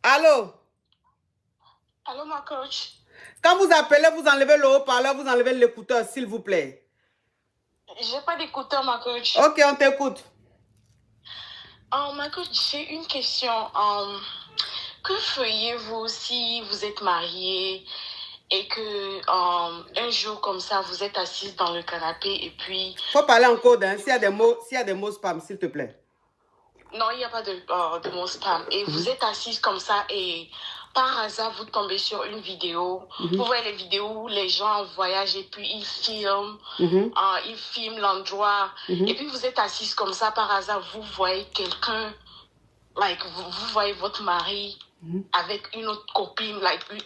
Allô? Allô, ma coach. Quand vous appelez, vous enlevez le haut-parleur, vous enlevez l'écouteur, s'il vous plaît. J'ai pas d'écouteur, ma coach. Ok, on t'écoute. Ma coach, j'ai une question. Que feriez-vous si vous êtes marié et que un jour comme ça, vous êtes assise dans le canapé et puis... Faut parler en code, hein, s'il y a des mots spam, s'il te plaît. Non, il n'y a pas de mot spam. Et vous êtes assise comme ça et par hasard, vous tombez sur une vidéo. Vous voyez les vidéos où les gens voyagent et puis ils filment l'endroit. Et puis vous êtes assise comme ça, par hasard, vous voyez quelqu'un, vous voyez votre mari avec une autre copine,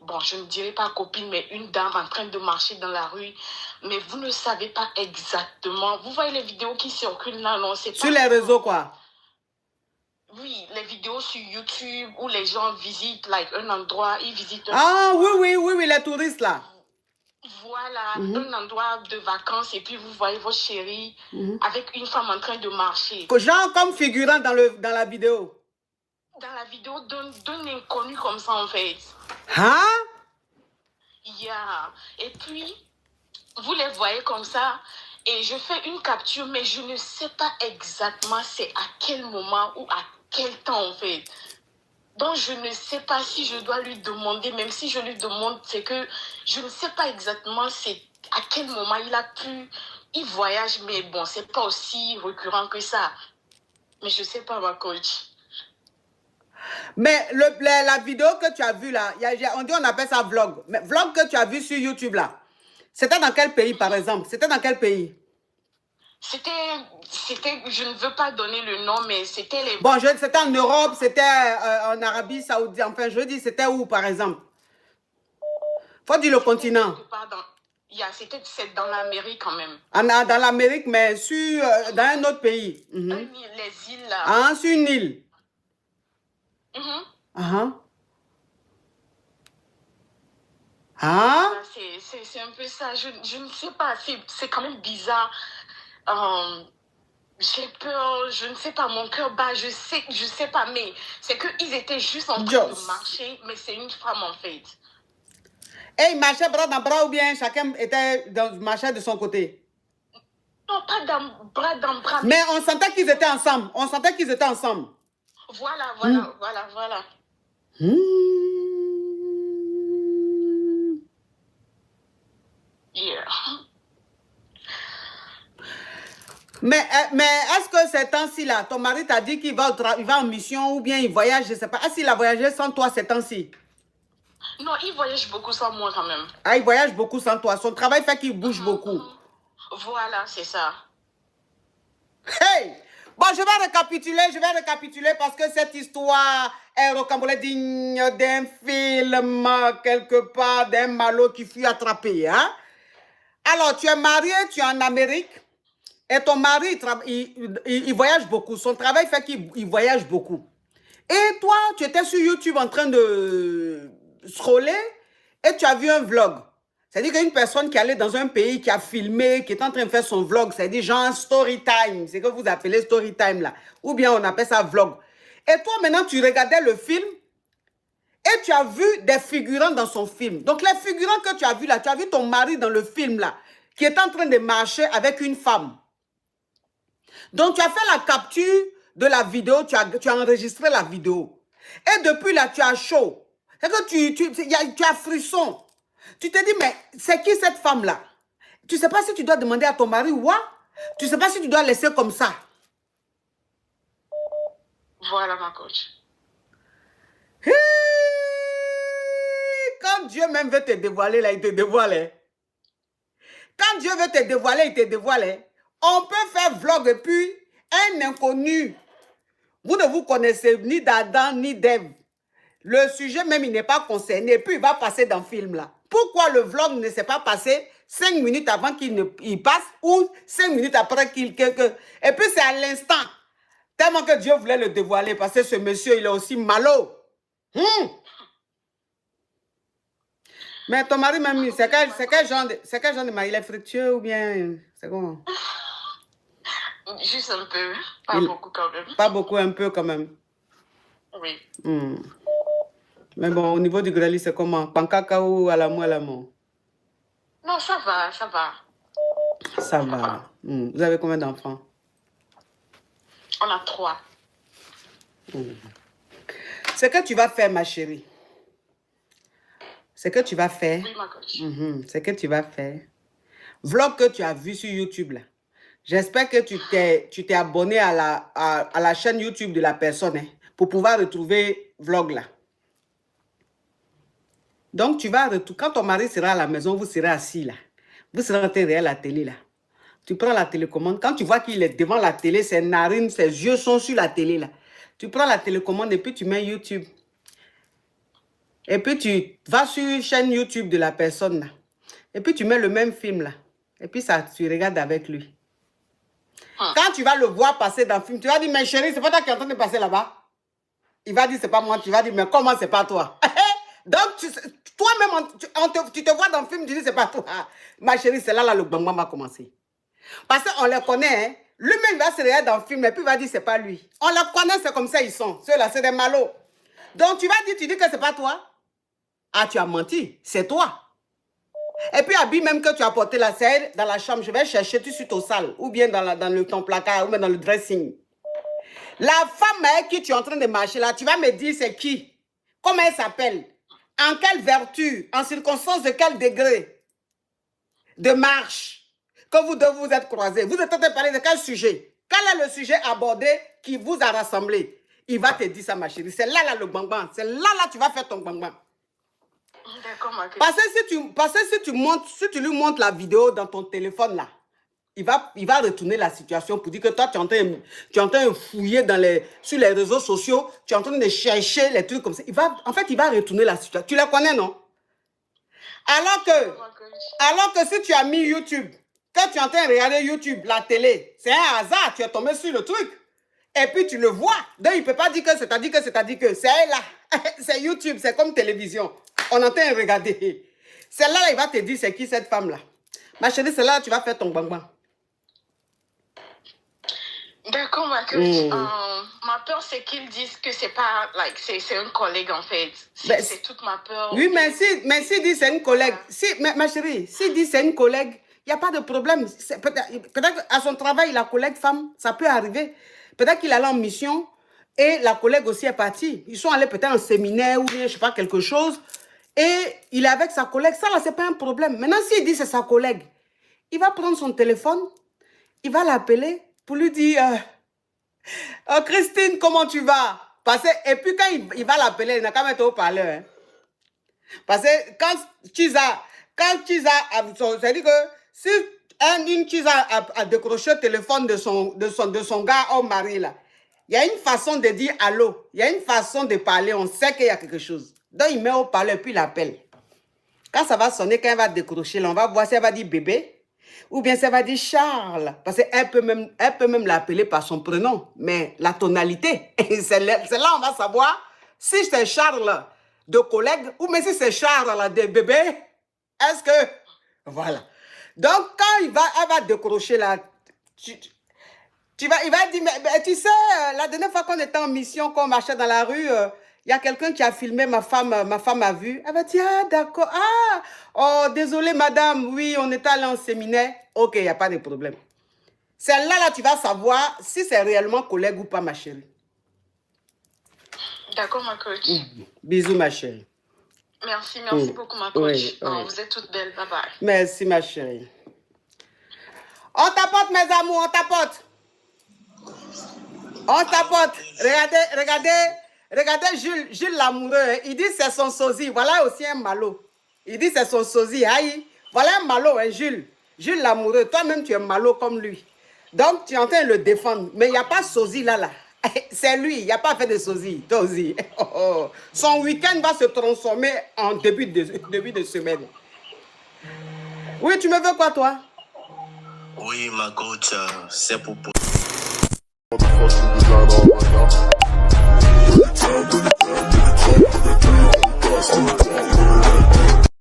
bon, je ne dirais pas copine, mais une dame en train de marcher dans la rue. Mais vous ne savez pas exactement. Vous voyez les vidéos qui circulent là, non? C'est pas sur les réseaux, quoi. Oui, les vidéos sur YouTube où les gens visitent un endroit, ils visitent oui, les touristes là. Voilà, un endroit de vacances et puis vous voyez votre chérie avec une femme en train de marcher. Genre comme figurant dans la vidéo. Dans la vidéo d'un inconnu comme ça en fait. Hein? Yeah. Et puis, vous les voyez comme ça et je fais une capture mais je ne sais pas exactement c'est à quel moment ou à quel temps en fait. Donc, je ne sais pas si je dois lui demander, même si je lui demande, c'est que je ne sais pas exactement c'est à quel moment il voyage, mais bon, c'est pas aussi récurrent que ça. Mais je sais pas, ma coach. Mais la vidéo que tu as vue là, on appelle ça vlog. Mais vlog que tu as vu sur YouTube là, c'était dans quel pays par exemple? C'était dans quel pays? C'était, je ne veux pas donner le nom, mais c'était les... Bon, c'était en Europe, c'était en Arabie Saoudite, enfin je dis, c'était où par exemple? Faut dire le continent. C'est dans l'Amérique quand même. Dans l'Amérique, mais dans un autre pays. Les îles là. Ah, sur une île. C'est un peu ça. Je ne sais pas. C'est quand même bizarre. J'ai peur, je ne sais pas, mon cœur bat, je sais pas, mais c'est qu'ils étaient juste en train de marcher, mais c'est une femme en fait. Et ils marchaient bras dans bras ou bien chacun marchait de son côté? Non, pas bras dans bras. Mais on sentait qu'ils étaient ensemble. On sentait qu'ils étaient ensemble. Voilà. Yeah. Mais est-ce que ces temps-ci là, ton mari t'a dit qu'il va en mission ou bien il voyage, je ne sais pas. Est-ce qu'il a voyagé sans toi ces temps-ci? Non, il voyage beaucoup sans moi quand même. Ah, il voyage beaucoup sans toi. Son travail fait qu'il bouge beaucoup. Voilà, c'est ça. Hey! Bon, je vais récapituler parce que cette histoire est rocambolesque digne d'un film quelque part, d'un malot qui fut attrapé. Hein? Alors, tu es marié, tu es en Amérique et ton mari, il voyage beaucoup. Son travail fait qu'il voyage beaucoup. Et toi, tu étais sur YouTube en train de scroller et tu as vu un vlog. C'est-à-dire qu'une personne qui allait dans un pays, qui a filmé, qui est en train de faire son vlog, c'est-à-dire genre story time, c'est que vous appelez story time là, ou bien on appelle ça vlog. Et toi maintenant, tu regardais le film et tu as vu des figurants dans son film. Donc les figurants que tu as vus là, tu as vu ton mari dans le film là, qui est en train de marcher avec une femme. Donc tu as fait la capture de la vidéo, tu as enregistré la vidéo. Et depuis là, tu as chaud. C'est que tu as frisson. Tu te dis, mais c'est qui cette femme-là? Tu ne sais pas si tu dois demander à ton mari ou quoi. Tu ne sais pas si tu dois laisser comme ça. Voilà ma coach. Quand Dieu même veut te dévoiler, là, il te dévoile. Quand Dieu veut te dévoiler, il te dévoile. On peut faire vlog et puis un inconnu. Vous ne vous connaissez ni d'Adam ni d'Ève. Le sujet même, il n'est pas concerné. Et puis, il va passer dans le film là. Pourquoi le vlog ne s'est pas passé 5 minutes avant qu'il passe ou 5 minutes après qu'il... Et puis, c'est à l'instant. Tellement que Dieu voulait le dévoiler parce que ce monsieur, il est aussi malot. Mais ton mari, même, c'est quel genre de mari? Il est fructueux ou bien... C'est comment? Juste un peu. Pas beaucoup quand même. Pas beaucoup, un peu quand même. Oui. Mais bon, au niveau du greli, c'est comment? Pankaka ou à l'amour, à l'amour? Non, ça va, ça va. Ça va. Vous avez combien d'enfants? On a 3. Ce que tu vas faire, ma chérie, ce que tu vas faire, Oui, ma coach. ce que tu vas faire, vlog que tu as vu sur YouTube, là, j'espère que tu t'es abonné à la chaîne YouTube de la personne, hein, pour pouvoir retrouver vlog là. Donc, tu vas quand ton mari sera à la maison, vous serez assis là. Vous serez en train de regarder la télé là. Tu prends la télécommande. Quand tu vois qu'il est devant la télé, ses narines, ses yeux sont sur la télé là. Tu prends la télécommande et puis tu mets YouTube. Et puis tu vas sur la chaîne YouTube de la personne là. Et puis tu mets le même film là. Et puis ça, tu regardes avec lui. Quand tu vas le voir passer dans le film, tu vas dire, mais chérie, c'est pas toi qui es en train de passer là-bas. Il va dire, c'est pas moi. Tu vas dire, mais comment c'est pas toi? Donc, toi-même, tu te vois dans le film, tu dis, c'est pas toi. Ma chérie, c'est là le bang-bang va commencer. Parce qu'on les connaît, hein. Lui-même va se regarder dans le film et puis il va dire, c'est pas lui. On les connaît, c'est comme ça, ils sont. Ceux-là, c'est des malots. Donc, tu vas dire, tu dis que c'est pas toi. Ah, tu as menti, c'est toi. Et puis, habille même que tu as porté la selle dans la chambre, je vais chercher tout de suite au salle, ou bien dans ton placard, ou bien dans le dressing. La femme avec qui tu es en train de marcher là, tu vas me dire c'est qui? Comment elle s'appelle? En quelle vertu? En circonstance de quel degré de marche que vous deux vous êtes croisés? Vous êtes en train de parler de quel sujet? Quel est le sujet abordé qui vous a rassemblé? Il va te dire ça, ma chérie. C'est là le bang-bang. C'est là tu vas faire ton bang-bang. D'accord, ma coach. Parce que si tu lui montres la vidéo dans ton téléphone là, il va retourner la situation pour dire que toi, tu es en train de fouiller sur les réseaux sociaux, tu es en train de chercher les trucs comme ça. En fait, il va retourner la situation. Tu les connais, non? Alors que si tu as mis YouTube, que tu es en train de regarder YouTube, la télé, c'est un hasard, tu es tombé sur le truc. Et puis tu le vois. Donc, il ne peut pas dire que c'est-à-dire que c'est là. C'est YouTube, c'est comme télévision. On est en train de regarder. C'est là, il va te dire c'est qui cette femme-là. Ma chérie, c'est là tu vas faire ton bang-bang. D'accord, ma coach. Ma peur, c'est qu'ils disent que c'est pas, c'est un collègue, en fait. C'est toute ma peur. Oui, mais s'il dit c'est une collègue, ma chérie, s'il dit c'est une collègue, il n'y a pas de problème. Peut-être à son travail, la collègue femme, ça peut arriver. Peut-être qu'il allait en mission et la collègue aussi est partie. Ils sont allés peut-être en séminaire ou bien, je ne sais pas, quelque chose. Et il est avec sa collègue. Ça, là, ce n'est pas un problème. Maintenant, s'il dit c'est sa collègue, il va prendre son téléphone, il va l'appeler pour lui dire oh, Christine, comment tu vas? Et puis, quand il va l'appeler, il n'a qu'à mettre au parleur. Hein. Parce que quand Chiza, c'est-à-dire que si une Chiza a décroché le téléphone de son gars au mari, là, il y a une façon de dire allô, il y a une façon de parler, on sait qu'il y a quelque chose. Donc, il met au parleur, puis il appelle. Quand ça va sonner, quand elle va décrocher, là, on va voir si elle va dire bébé, ou bien ça va dire Charles. Parce qu'elle peut même l'appeler par son prénom, mais la tonalité, c'est là on va savoir si c'est Charles de collègue, ou mais si c'est Charles de bébé, est-ce que... Voilà. Donc, quand elle va décrocher là, il va dire, mais, tu sais, la dernière fois qu'on était en mission, qu'on marchait dans la rue, il y a quelqu'un qui a filmé ma femme a vu. Elle va dire, ah d'accord, ah, oh désolé madame, oui, on était allé en séminaire. Ok, il n'y a pas de problème. C'est là, tu vas savoir si c'est réellement collègue ou pas, ma chérie. D'accord, ma coach. Bisous, ma chérie. Merci beaucoup, ma coach. Vous êtes toutes belles, bye bye. Merci, ma chérie. On tapote, mes amours, on tapote. On tapote. Regardez Jules l'amoureux. Il dit c'est son sosie. Voilà aussi un malot. Il dit c'est son sosie. Aïe. Voilà un malot, hein, Jules. Jules l'amoureux. Toi-même, tu es malot comme lui. Donc, tu es en train de le défendre. Mais il n'y a pas de sosie là. C'est lui. Il n'y a pas fait de sosie. Toi aussi. Son week-end va se transformer en début de semaine. Oui, tu me veux quoi, toi? Oui, ma coach, c'est pour...